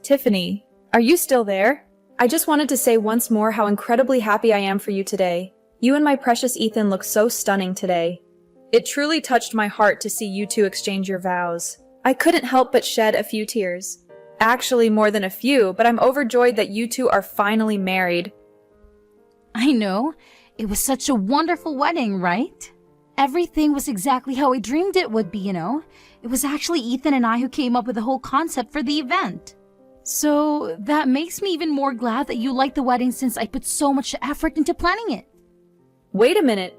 Tiffany, are you still there? I just wanted to say once more how incredibly happy I am for you today. You and my precious Ethan look so stunning today. It truly touched my heart to see you two exchange your vows. I couldn't help but shed a few tears. Actually, more than a few, but I'm overjoyed that you two are finally married. I know. It was such a wonderful wedding, right? Everything was exactly how I dreamed it would be, It was actually Ethan and I who came up with the whole concept for the event. So that makes me even more glad that you liked the wedding since I put so much effort into planning it. Wait a minute.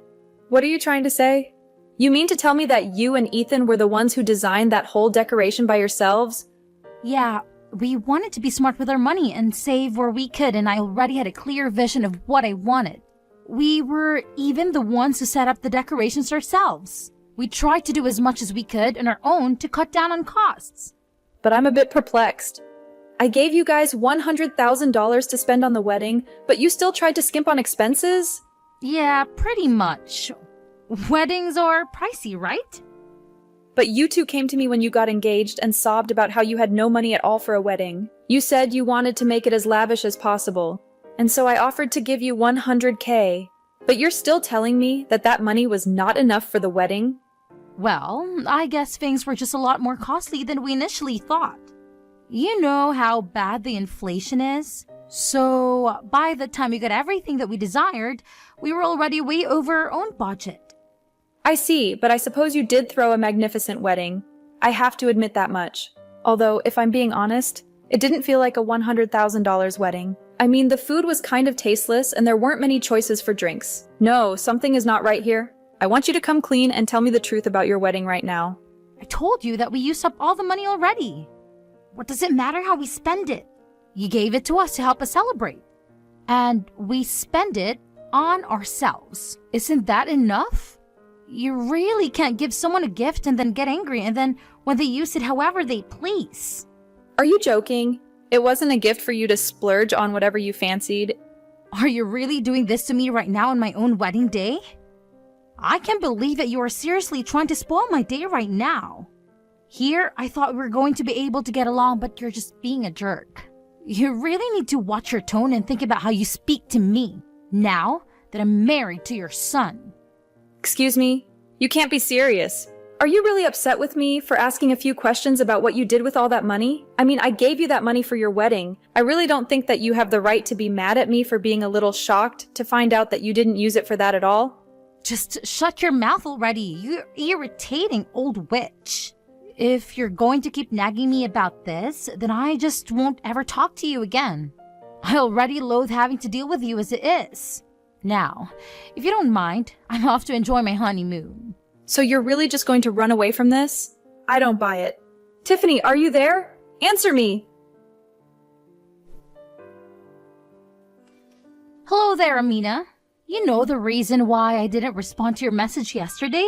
What are you trying to say? You mean to tell me that you and Ethan were the ones who designed that whole decoration by yourselves? Yeah, we wanted to be smart with our money and save where we could, and I already had a clear vision of what I wanted. We were even the ones who set up the decorations ourselves. We tried to do as much as we could on our own to cut down on costs. But I'm a bit perplexed. I gave you guys $100,000 to spend on the wedding, but you still tried to skimp on expenses? Yeah, pretty much. Weddings are pricey, right? But you two came to me when you got engaged and sobbed about how you had no money at all for a wedding. You said you wanted to make it as lavish as possible, and so I offered to give you $100K. But you're still telling me that that money was not enough for the wedding? Well, I guess things were just a lot more costly than we initially thought. You know how bad the inflation is? So, by the time we got everything that we desired, we were already way over our own budget. I see, but I suppose you did throw a magnificent wedding. I have to admit that much. Although, if I'm being honest, it didn't feel like a $100,000 wedding. I mean, the food was kind of tasteless and there weren't many choices for drinks. No, something is not right here. I want you to come clean and tell me the truth about your wedding right now. I told you that we used up all the money already. What does it matter how we spend it? You gave it to us to help us celebrate. And we spend it on ourselves. Isn't that enough? You really can't give someone a gift and then get angry and then when they use it however they please. Are you joking? It wasn't a gift for you to splurge on whatever you fancied. Are you really doing this to me right now on my own wedding day? I can't believe that you are seriously trying to spoil my day right now. Here, I thought we were going to be able to get along, but you're just being a jerk. You really need to watch your tone and think about how you speak to me, now that I'm married to your son. Excuse me? You can't be serious. Are you really upset with me for asking a few questions about what you did with all that money? I mean, I gave you that money for your wedding. I really don't think that you have the right to be mad at me for being a little shocked to find out that you didn't use it for that at all. Just shut your mouth already, you irritating old witch. If you're going to keep nagging me about this, then I just won't ever talk to you again. I already loathe having to deal with you as it is. Now, if you don't mind, I'm off to enjoy my honeymoon. So you're really just going to run away from this? I don't buy it. Tiffany, are you there? Answer me! Hello there, Amina. You know the reason why I didn't respond to your message yesterday?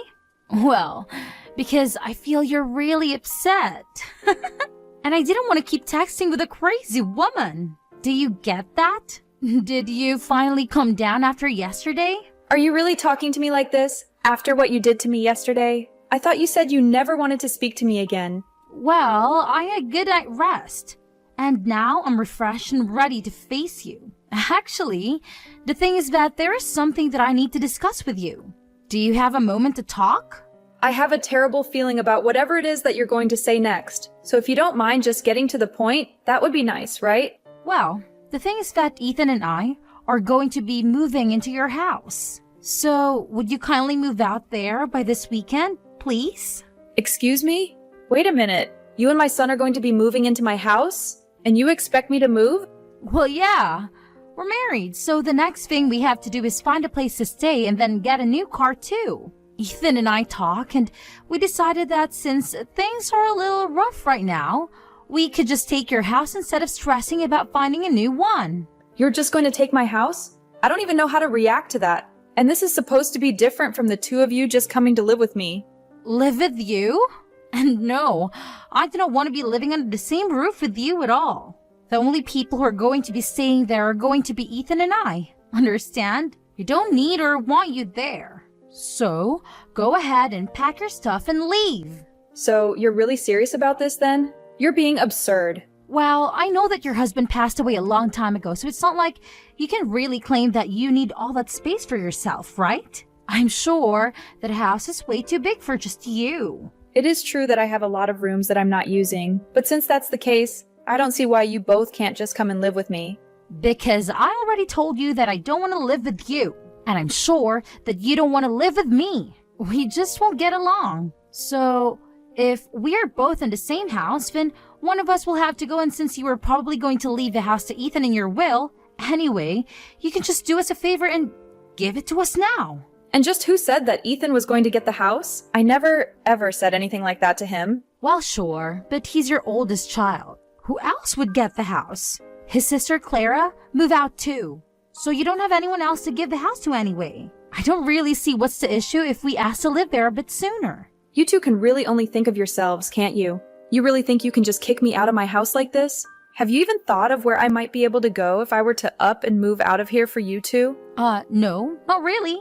Well, because I feel you're really upset. And I didn't want to keep texting with a crazy woman. Do you get that? Did you finally come down after yesterday? Are you really talking to me like this? After what you did to me yesterday? I thought you said you never wanted to speak to me again. Well, I had a good night rest. And now I'm refreshed and ready to face you. Actually, the thing is that there is something that I need to discuss with you. Do you have a moment to talk? I have a terrible feeling about whatever it is that you're going to say next. So if you don't mind just getting to the point, that would be nice, right? Well, the thing is that Ethan and I are going to be moving into your house. So, would you kindly move out there by this weekend, please? Excuse me? Wait a minute. You and my son are going to be moving into my house? And you expect me to move? Well, yeah. We're married, so the next thing we have to do is find a place to stay and then get a new car too. Ethan and I talk, and we decided that since things are a little rough right now, we could just take your house instead of stressing about finding a new one. You're just going to take my house? I don't even know how to react to that. And this is supposed to be different from the two of you just coming to live with me. Live with you? And no, I do not want to be living under the same roof with you at all. The only people who are going to be staying there are going to be Ethan and I. Understand? We don't need or want you there. So, go ahead and pack your stuff and leave. So, you're really serious about this then? You're being absurd. Well, I know that your husband passed away a long time ago, so it's not like you can really claim that you need all that space for yourself, right? I'm sure that a house is way too big for just you. It is true that I have a lot of rooms that I'm not using, but since that's the case, I don't see why you both can't just come and live with me. Because I already told you that I don't want to live with you, and I'm sure that you don't want to live with me. We just won't get along. So, if we are both in the same house, then one of us will have to go, and since you were probably going to leave the house to Ethan in your will, anyway, you can just do us a favor and give it to us now. And just who said that Ethan was going to get the house? I never, ever said anything like that to him. Well, sure, but he's your oldest child. Who else would get the house? His sister Clara move out too. So you don't have anyone else to give the house to anyway. I don't really see what's the issue if we ask to live there a bit sooner. You two can really only think of yourselves, can't you? You really think you can just kick me out of my house like this? Have you even thought of where I might be able to go if I were to up and move out of here for you two? No, not really.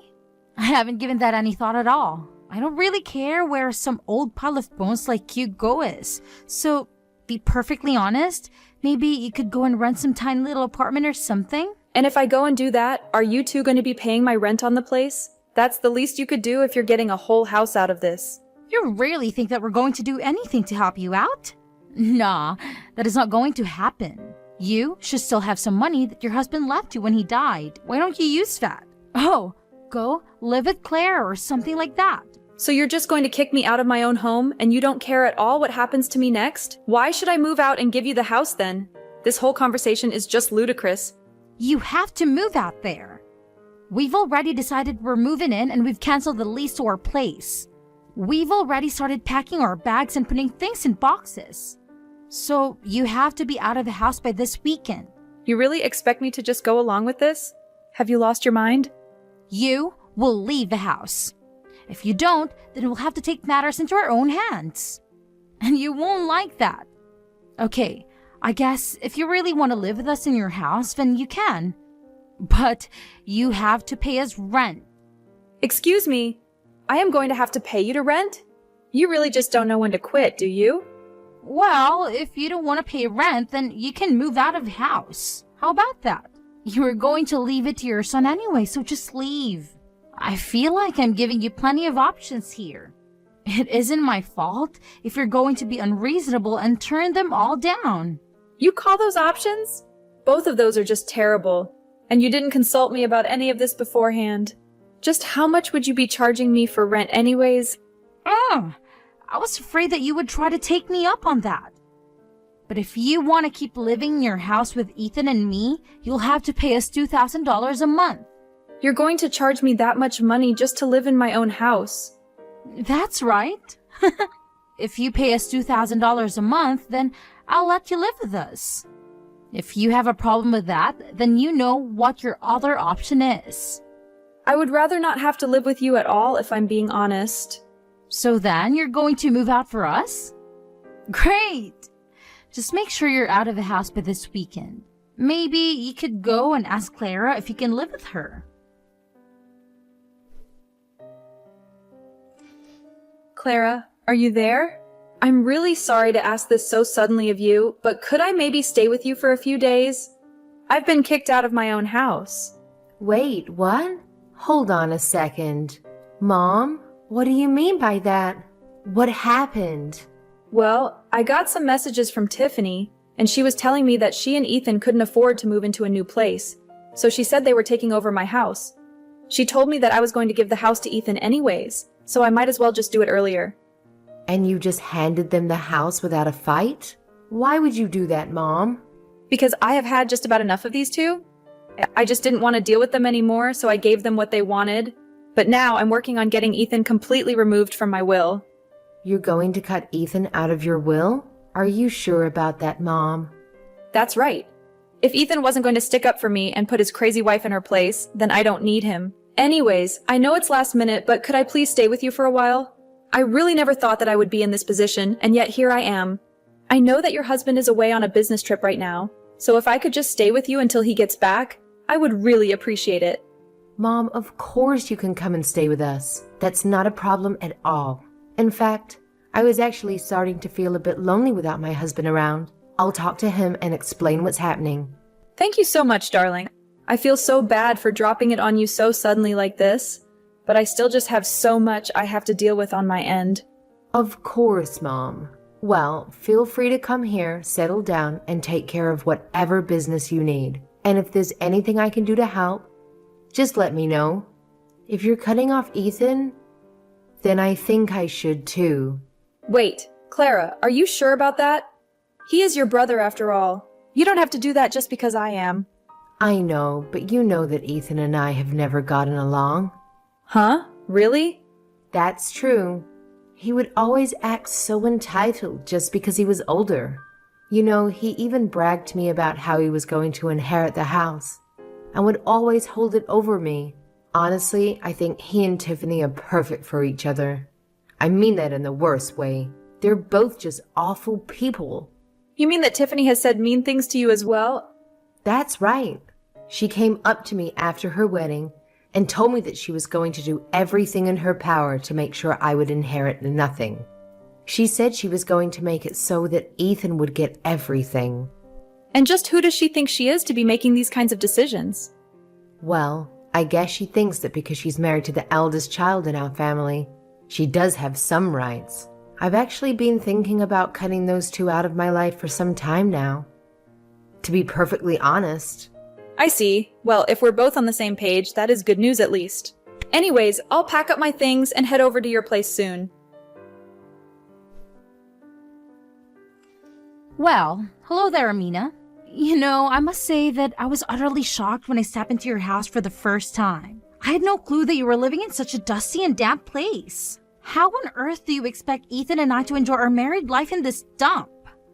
I haven't given that any thought at all. I don't really care where some old pile of bones like you go is. So, be perfectly honest, maybe you could go and rent some tiny little apartment or something? And if I go and do that, are you two going to be paying my rent on the place? That's the least you could do if you're getting a whole house out of this. You really think that we're going to do anything to help you out? Nah, that is not going to happen. You should still have some money that your husband left you when he died. Why don't you use that? Oh, go live with Claire or something like that. So you're just going to kick me out of my own home and you don't care at all what happens to me next? Why should I move out and give you the house then? This whole conversation is just ludicrous. You have to move out there. We've already decided we're moving in and we've canceled the lease to our place. We've already started packing our bags and putting things in boxes. So you have to be out of the house by this weekend. You really expect me to just go along with this? Have you lost your mind? You will leave the house. If you don't, then we'll have to take matters into our own hands. And you won't like that. Okay, I guess if you really want to live with us in your house, then you can. But you have to pay us rent. Excuse me, I am going to have to pay you to rent? You really just don't know when to quit, do you? Well, if you don't want to pay rent, then you can move out of the house. How about that? You were going to leave it to your son anyway, so just leave. I feel like I'm giving you plenty of options here. It isn't my fault if you're going to be unreasonable and turn them all down. You call those options? Both of those are just terrible. And you didn't consult me about any of this beforehand. Just how much would you be charging me for rent anyways? I was afraid that you would try to take me up on that. But if you want to keep living in your house with Ethan and me, you'll have to pay us $2,000 a month. You're going to charge me that much money just to live in my own house. That's right. If you pay us $2,000 a month, then I'll let you live with us. If you have a problem with that, then you know what your other option is. I would rather not have to live with you at all if I'm being honest. So then you're going to move out for us? Great! Just make sure you're out of the house by this weekend. Maybe you could go and ask Clara if you can live with her. Clara, are you there? I'm really sorry to ask this so suddenly of you, but could I maybe stay with you for a few days? I've been kicked out of my own house. Wait, what? Hold on a second. Mom, what do you mean by that? What happened? Well, I got some messages from Tiffany, and she was telling me that she and Ethan couldn't afford to move into a new place, so she said they were taking over my house. She told me that I was going to give the house to Ethan anyways, so I might as well just do it earlier. And you just handed them the house without a fight? Why would you do that, Mom? Because I have had just about enough of these two. I just didn't want to deal with them anymore, so I gave them what they wanted. But now I'm working on getting Ethan completely removed from my will. You're going to cut Ethan out of your will? Are you sure about that, Mom? That's right. If Ethan wasn't going to stick up for me and put his crazy wife in her place, then I don't need him. Anyways, I know it's last minute, but could I please stay with you for a while? I really never thought that I would be in this position, and yet here I am. I know that your husband is away on a business trip right now, so if I could just stay with you until he gets back, I would really appreciate it. Mom, of course you can come and stay with us. That's not a problem at all. In fact, I was actually starting to feel a bit lonely without my husband around. I'll talk to him and explain what's happening. Thank you so much, darling. I feel so bad for dropping it on you so suddenly like this, but I still just have so much I have to deal with on my end. Of course, Mom. Well, feel free to come here, settle down, and take care of whatever business you need. And if there's anything I can do to help, just let me know. If you're cutting off Ethan, then I think I should too. Wait, Clara, are you sure about that? He is your brother after all. You don't have to do that just because I am. I know, but you know that Ethan and I have never gotten along. Huh? Really? That's true. He would always act so entitled just because he was older. You know, he even bragged to me about how he was going to inherit the house and would always hold it over me. Honestly, I think he and Tiffany are perfect for each other. I mean that in the worst way. They're both just awful people. You mean that Tiffany has said mean things to you as well? That's right. She came up to me after her wedding and told me that she was going to do everything in her power to make sure I would inherit nothing. She said she was going to make it so that Ethan would get everything. And just who does she think she is to be making these kinds of decisions? Well, I guess she thinks that because she's married to the eldest child in our family, she does have some rights. I've actually been thinking about cutting those two out of my life for some time now. To be perfectly honest. I see. Well, if we're both on the same page, that is good news at least. Anyways, I'll pack up my things and head over to your place soon. Well, hello there, Amina. You know, I must say that I was utterly shocked when I stepped into your house for the first time. I had no clue that you were living in such a dusty and damp place. How on earth do you expect Ethan and I to enjoy our married life in this dump?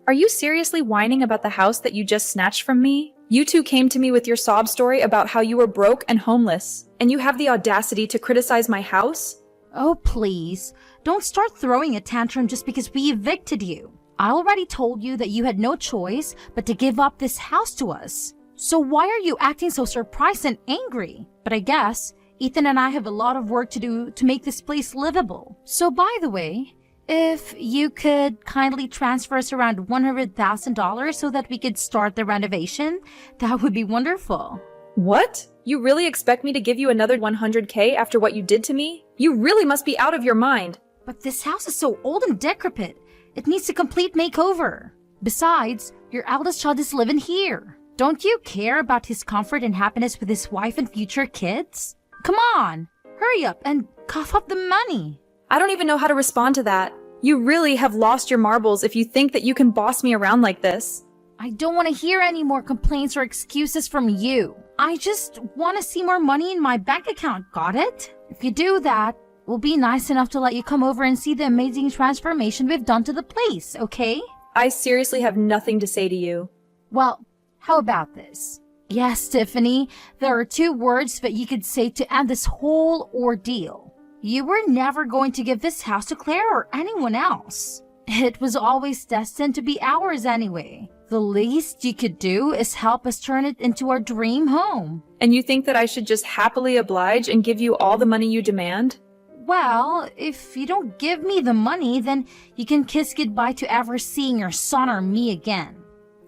Are you seriously whining about the house that you just snatched from me? You two came to me with your sob story about how you were broke and homeless, and you have the audacity to criticize my house? Oh, please. Don't start throwing a tantrum just because we evicted you. I already told you that you had no choice but to give up this house to us. So why are you acting so surprised and angry? But I guess Ethan and I have a lot of work to do to make this place livable. So by the way, if you could kindly transfer us around $100,000 so that we could start the renovation, that would be wonderful. What? You really expect me to give you another $100K after what you did to me? You really must be out of your mind. But this house is so old and decrepit. It needs a complete makeover. Besides, your eldest child is living here. Don't you care about his comfort and happiness with his wife and future kids? Come on, hurry up and cough up the money. I don't even know how to respond to that. You really have lost your marbles if you think that you can boss me around like this. I don't want to hear any more complaints or excuses from you. I just want to see more money in my bank account, got it? If you do that, we'll be nice enough to let you come over and see the amazing transformation we've done to the place, okay? I seriously have nothing to say to you. Well, how about this? Yes, Tiffany, there are 2 words that you could say to end this whole ordeal. You were never going to give this house to Claire or anyone else. It was always destined to be ours anyway. The least you could do is help us turn it into our dream home. And you think that I should just happily oblige and give you all the money you demand? Well, if you don't give me the money, then you can kiss goodbye to ever seeing your son or me again.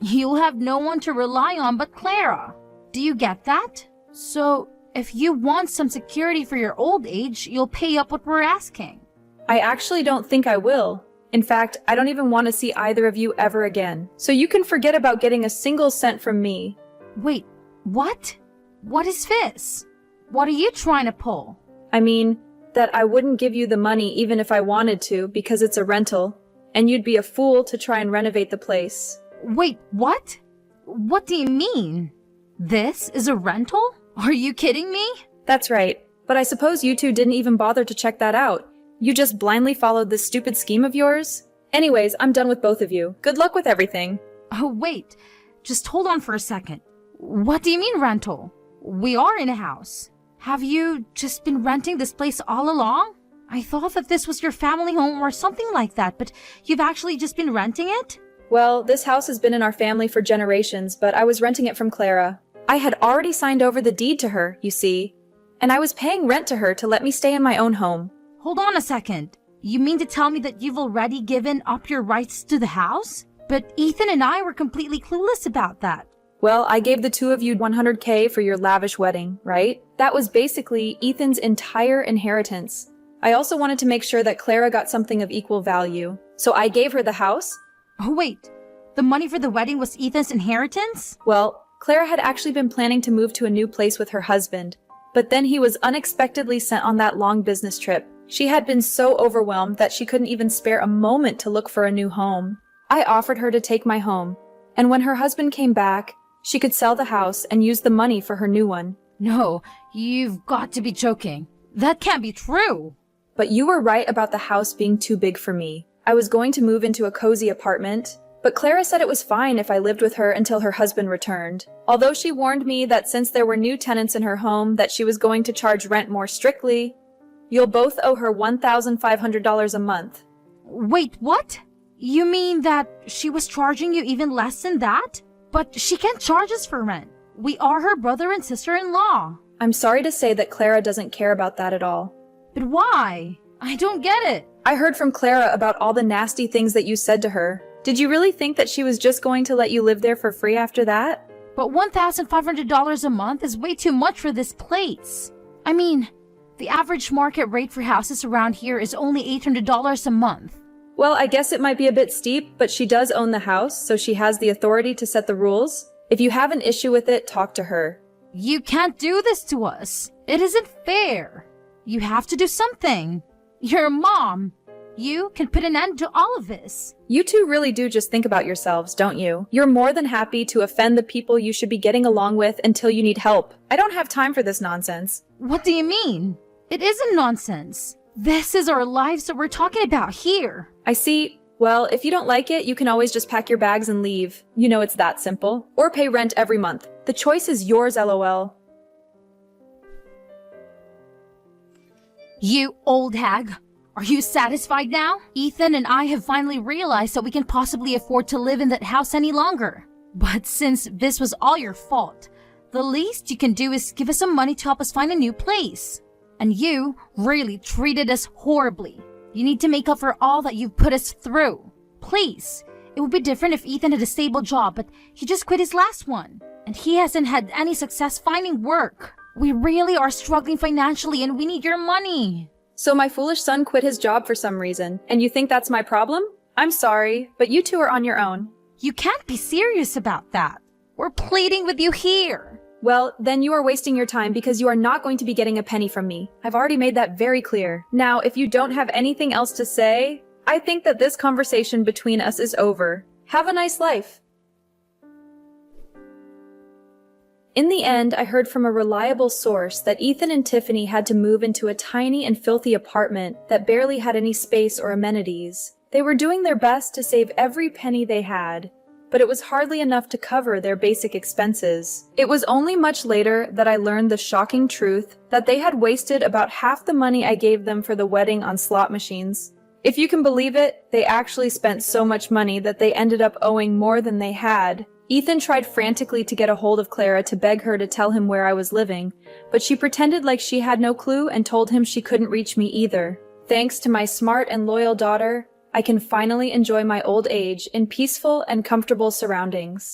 You'll have no one to rely on but Clara. Do you get that? So, if you want some security for your old age, you'll pay up what we're asking. I actually don't think I will. In fact, I don't even want to see either of you ever again. So you can forget about getting a single cent from me. Wait, what? What is this? What are you trying to pull? I mean, that I wouldn't give you the money even if I wanted to because it's a rental, and you'd be a fool to try and renovate the place. Wait, what? What do you mean? This is a rental? Are you kidding me? That's right, but I suppose you two didn't even bother to check that out. You just blindly followed this stupid scheme of yours? Anyways, I'm done with both of you. Good luck with everything. Oh, wait. Just hold on for a second. What do you mean rental? We are in a house. Have you just been renting this place all along? I thought that this was your family home or something like that, but you've actually just been renting it? Well, this house has been in our family for generations, but I was renting it from Clara. I had already signed over the deed to her, you see, and I was paying rent to her to let me stay in my own home. Hold on a second. You mean to tell me that you've already given up your rights to the house? But Ethan and I were completely clueless about that. Well, I gave the two of you $100K for your lavish wedding, right? That was basically Ethan's entire inheritance. I also wanted to make sure that Clara got something of equal value. So I gave her the house. Oh wait, the money for the wedding was Ethan's inheritance? Well, Clara had actually been planning to move to a new place with her husband, but then he was unexpectedly sent on that long business trip. She had been so overwhelmed that she couldn't even spare a moment to look for a new home. I offered her to take my home, and when her husband came back, she could sell the house and use the money for her new one. No, you've got to be joking. That can't be true. But you were right about the house being too big for me. I was going to move into a cozy apartment, but Clara said it was fine if I lived with her until her husband returned. Although she warned me that since there were new tenants in her home that she was going to charge rent more strictly. You'll both owe her $1,500 a month. Wait, what? You mean that she was charging you even less than that? But she can't charge us for rent. We are her brother and sister-in-law. I'm sorry to say that Clara doesn't care about that at all. But why? I don't get it. I heard from Clara about all the nasty things that you said to her. Did you really think that she was just going to let you live there for free after that? But $1,500 a month is way too much for this place. I mean, the average market rate for houses around here is only $800 a month. Well, I guess it might be a bit steep, but she does own the house, so she has the authority to set the rules. If you have an issue with it, talk to her. You can't do this to us. It isn't fair. You have to do something. You're a mom. You can put an end to all of this. You two really do just think about yourselves, don't you? You're more than happy to offend the people you should be getting along with until you need help. I don't have time for this nonsense. What do you mean? It isn't nonsense. This is our lives that we're talking about here. I see. Well, if you don't like it, you can always just pack your bags and leave. You know it's that simple. Or pay rent every month. The choice is yours, LOL. You old hag. Are you satisfied now? Ethan and I have finally realized that we can possibly afford to live in that house any longer. But since this was all your fault, the least you can do is give us some money to help us find a new place. And you really treated us horribly. You need to make up for all that you've put us through. Please. It would be different if Ethan had a stable job, but he just quit his last one. And he hasn't had any success finding work. We really are struggling financially and we need your money. So my foolish son quit his job for some reason, and you think that's my problem? I'm sorry, but you two are on your own. You can't be serious about that. We're pleading with you here. Well, then you are wasting your time because you are not going to be getting a penny from me. I've already made that very clear. Now, if you don't have anything else to say, I think that this conversation between us is over. Have a nice life. In the end, I heard from a reliable source that Ethan and Tiffany had to move into a tiny and filthy apartment that barely had any space or amenities. They were doing their best to save every penny they had, but it was hardly enough to cover their basic expenses. It was only much later that I learned the shocking truth that they had wasted about half the money I gave them for the wedding on slot machines. If you can believe it, they actually spent so much money that they ended up owing more than they had. Ethan tried frantically to get a hold of Clara to beg her to tell him where I was living, but she pretended like she had no clue and told him she couldn't reach me either. Thanks to my smart and loyal daughter, I can finally enjoy my old age in peaceful and comfortable surroundings.